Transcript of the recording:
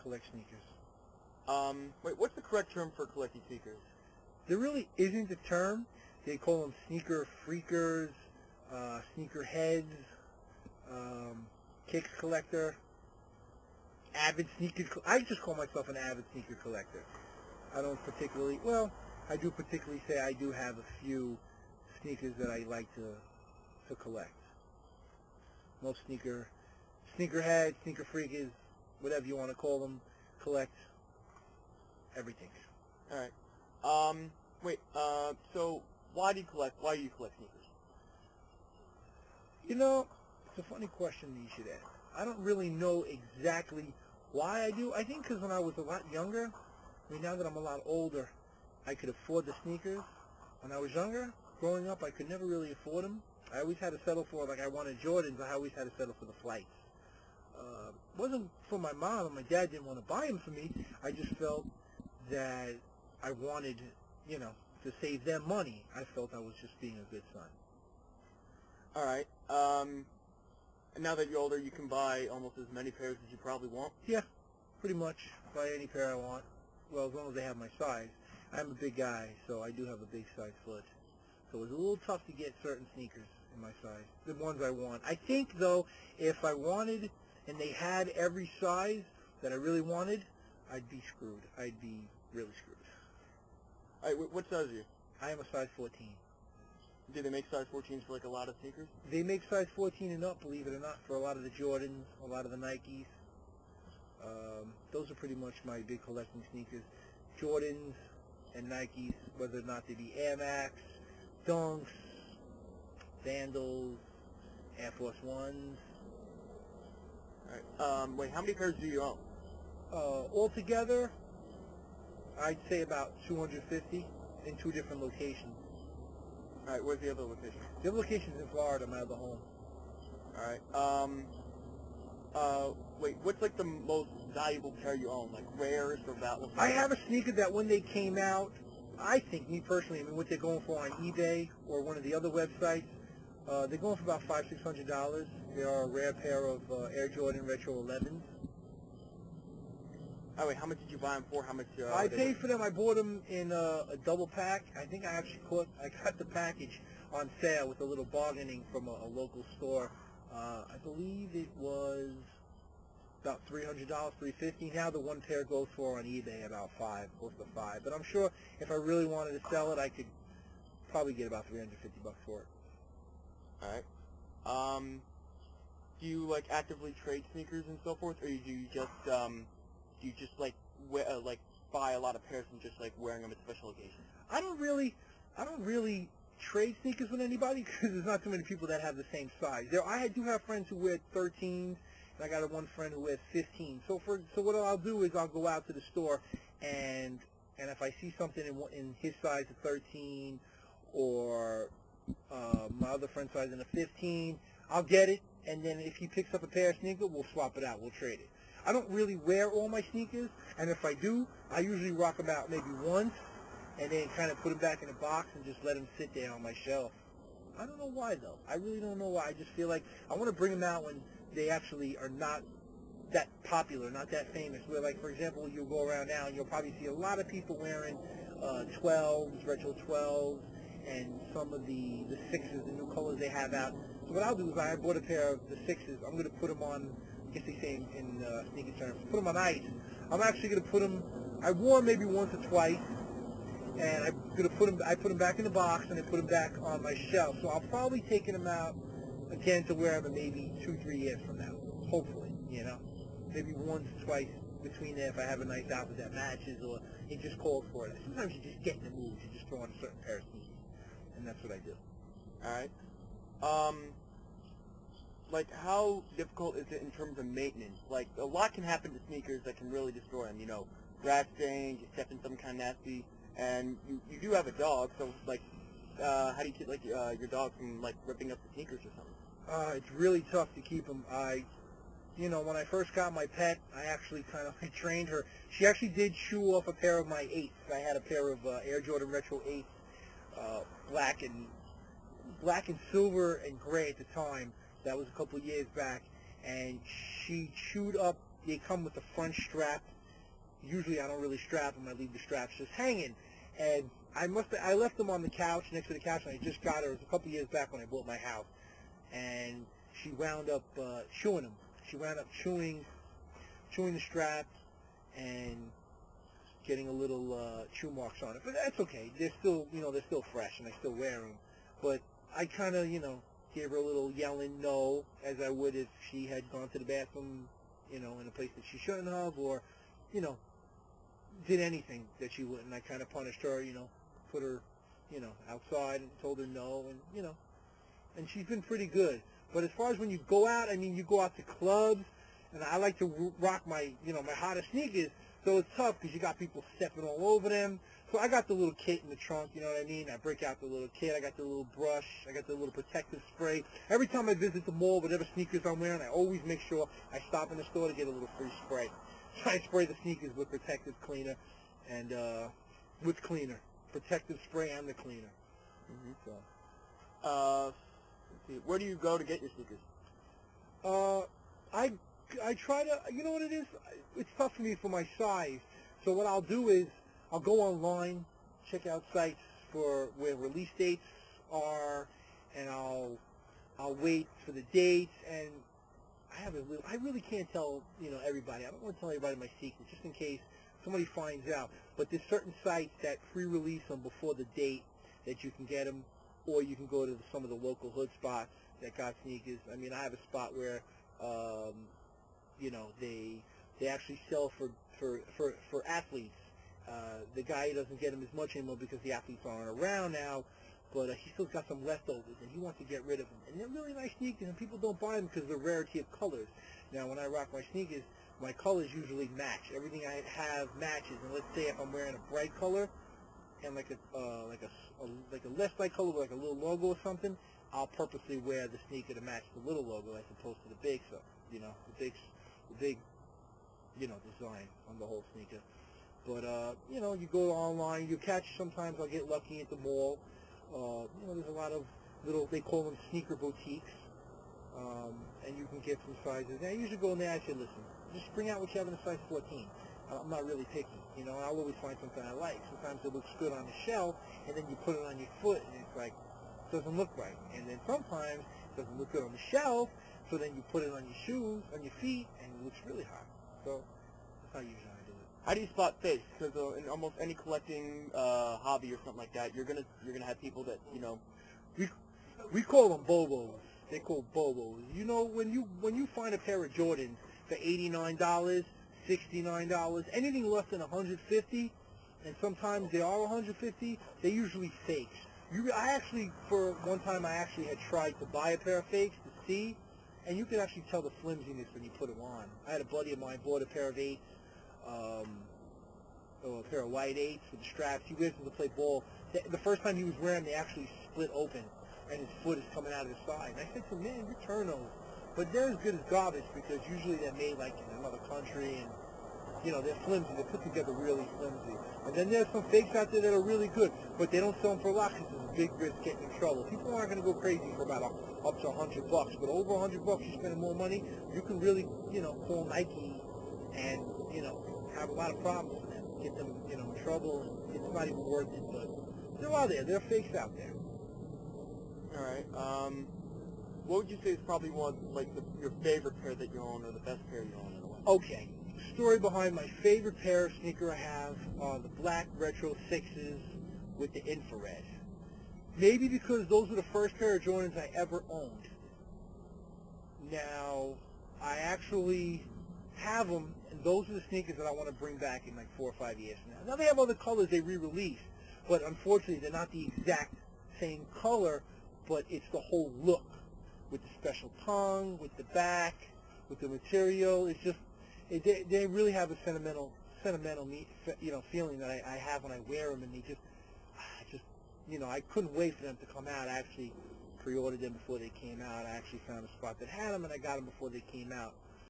collect sneakers. Wait, what's the correct term for collecting sneakers? There really isn't a term. They call them sneaker freakers, sneaker heads, kicks collector, avid sneaker. I just call myself an avid sneaker collector. I don't particularly, well, I do particularly say I do have a few sneakers that I like to collect. Most sneakerhead, sneaker freakers, whatever you want to call them, collect everything. All right. So why do you collect sneakers? You know, it's a funny question that you should ask. I don't really know exactly why I do. I think because when I was a lot younger, I mean, now that I'm a lot older, I could afford the sneakers. When I was younger, growing up, I could never really afford them. I always had to settle for, like, I wanted Jordans, but I always had to settle for the flights. It wasn't for my mom and my dad didn't want to buy them for me. I just felt that I wanted, you know, to save them money. I felt I was just being a good son. All right. And now that you're older, you can buy almost as many pairs as you probably want? Yeah, pretty much. Buy any pair I want. Well, as long as they have my size. I'm a big guy, so I do have a big size foot. So it's a little tough to get certain sneakers in my size, the ones I want. I think, though, if I wanted and they had every size that I really wanted, I'd be screwed. I'd be really screwed. All right, what size are you? I am a size 14. Do they make size 14s for, like, a lot of sneakers? They make size 14 and up, believe it or not, for a lot of the Jordans, a lot of the Nikes. Those are pretty much my big collecting sneakers. Jordans and Nikes, whether or not they be Air Max, Dunks, Sandals, Air Force Ones. All right. Wait, how many pairs do you own? Altogether, I'd say about 250 in 2 different locations. All right, where's the other location? The other location's in Florida, my other home. All right. Wait, what's like the most valuable pair you own? Like rarest or valuable? I have a sneaker that when they came out, I think, me personally, I mean, what they're going for on eBay or one of the other websites, they're going for about $500-600. They are a rare pair of Air Jordan Retro 11s. Oh wait, how much did you buy them for? How much? I paid for them. I bought them in a double pack. I think I got the package on sale with a little bargaining from a local store. I believe it was about $300, $350. Now the one pair goes for on eBay about close to $5. But I'm sure if I really wanted to sell it, I could probably get about $350 for it. All right. Do you like actively trade sneakers and so forth, or do you just like buy a lot of pairs and just like wearing them at special occasions? I don't really trade sneakers with anybody because there's not too many people that have the same size. I do have friends who wear 13s, and I got one friend who wears 15. So what I'll do is I'll go out to the store and if I see something in his size of 13 or my other friend's size in a 15, I'll get it, and then if he picks up a pair of sneakers, we'll swap it out. We'll trade it. I don't really wear all my sneakers, and if I do, I usually rock them out maybe once, and then kind of put them back in a box and just let them sit there on my shelf. I don't know why, though. I really don't know why. I just feel like I want to bring them out when they actually are not that popular, not that famous. Where, like, for example, you'll go around now and you'll probably see a lot of people wearing 12s, retro 12s, and some of the 6s, the new colors they have out. So what I'll do is I bought a pair of the 6s. I'm going to put them on, I guess they say in sneaker terms, put them on ice. I'm actually going to put them, I wore them maybe once or twice, and I'm going to I put them back in the box, and I put them back on my shelf. So I'll probably take them out again to wear them maybe 2-3 years from now, hopefully, you know. Maybe once, twice between there if I have a nice outfit that matches or it just calls for it. Sometimes you just get in the mood, you just throw on a certain pair of sneakers, and that's what I do. All right. Like, how difficult is it in terms of maintenance? Like, a lot can happen to sneakers that can really destroy them. You know, grass stains, you step in something kind of nasty, and you do have a dog, so, like, how do you keep, like, your dog from, like, ripping up the sneakers or something? It's really tough to keep them. You know, when I first got my pet, I actually kind of trained her. She actually did chew off a pair of my 8s. I had a pair of Air Jordan Retro 8s, black and silver and gray at the time. That was a couple of years back, and she chewed up they come with the front strap. Usually I don't really strap them. I leave the straps just hanging. And I left them on the couch, next to the couch, and I just got her. It was a couple years back when I bought my house. And she wound up chewing them. She wound up chewing the straps and getting a little chew marks on it. But that's okay. They're still fresh, and I still wear them. But I kind of, gave her a little yelling no, as I would if she had gone to the bathroom, in a place that she shouldn't have, or, did anything that she wouldn't. I kind of punished her, put her, outside and told her no, and, and she's been pretty good. But as far as when you go out, I mean, you go out to clubs, and I like to rock my, my hottest sneakers, so it's tough because you got people stepping all over them. So I got the little kit in the trunk, you know what I mean? I break out the little kit, I got the little brush, I got the little protective spray. Every time I visit the mall, whatever sneakers I'm wearing, I always make sure I stop in the store to get a little free spray. So I spray the sneakers with protective cleaner, and with cleaner. Protective spray and the cleaner. Mm-hmm. So. Let's see. Where do you go to get your sneakers? I try to, you know what it is? It's tough for me for my size. So what I'll do is I'll go online, check out sites for where release dates are, and I'll wait for the dates. And I really can't tell, everybody. I don't want to tell everybody my secret, just in case somebody finds out. But there's certain sites that pre-release them before the date that you can get them, or you can go to some of the local hood spots that got sneakers. I mean, I have a spot where, they actually sell for athletes. The guy doesn't get them as much anymore because the athletes aren't around now, but he still got some leftovers, and he wants to get rid of them. And they're really nice sneakers, and people don't buy them because of the rarity of colors. Now, when I rock my sneakers, my colors usually match. Everything I have matches. And let's say if I'm wearing a bright color and like a less light color with like a little logo or something, I'll purposely wear the sneaker to match the little logo as opposed to the big stuff. The big design on the whole sneaker. But you go online, you catch. Sometimes I'll get lucky at the mall. There's a lot of they call them sneaker boutiques, and you can get some sizes. And I usually go in there and I say, listen, just bring out what you have in a size 14. I'm not really picky, I'll always find something I like. Sometimes it looks good on the shelf, and then you put it on your foot, and it's like, it doesn't look right. And then sometimes it doesn't look good on the shelf, so then you put it on your shoes, on your feet, and it looks really hot. So that's how usually I do it. How do you spot fakes? Because in almost any collecting hobby or something like that, you're gonna have people that we call them bobos. They're called bobos. When you find a pair of Jordans for $89, $69, anything less than $150, and sometimes they are $150, they're usually fakes. For one time, I actually had tried to buy a pair of fakes to see, and you could actually tell the flimsiness when you put them on. I had a buddy of mine bought a pair of 8s, a pair of white 8s with the straps. He wears them to play ball. The first time he was wearing them, they actually split open, and his foot is coming out of the side. And I said to him, man, return those. But they're as good as garbage because usually they're made like in another country, and they're flimsy. They're put together really flimsy. And then there's some fakes out there that are really good, but they don't sell them for a lot because it's a big risk getting in trouble. People aren't going to go crazy for about up to $100, but over $100, you're spending more money. You can really, call Nike and have a lot of problems with them, get them, in trouble, and it's not even worth it. But they're out there. There are fakes out there. All right. What would you say is probably your favorite pair that you own, or the best pair you own in a way? Okay. Story behind my favorite pair of sneaker I have are the black retro 6s with the infrared. Maybe because those were the first pair of Jordans I ever owned. Now, I actually have them, and those are the sneakers that I want to bring back in like 4 or 5 years from now. Now they have other colors they re-release, but unfortunately they're not the exact same color, but it's the whole look with the special tongue, with the back, with the material. It's just, they really have a sentimental feeling that I have when I wear them, and they just, I couldn't wait for them to come out. I actually pre-ordered them before they came out. I actually found a spot that had them, and I got them before they came out.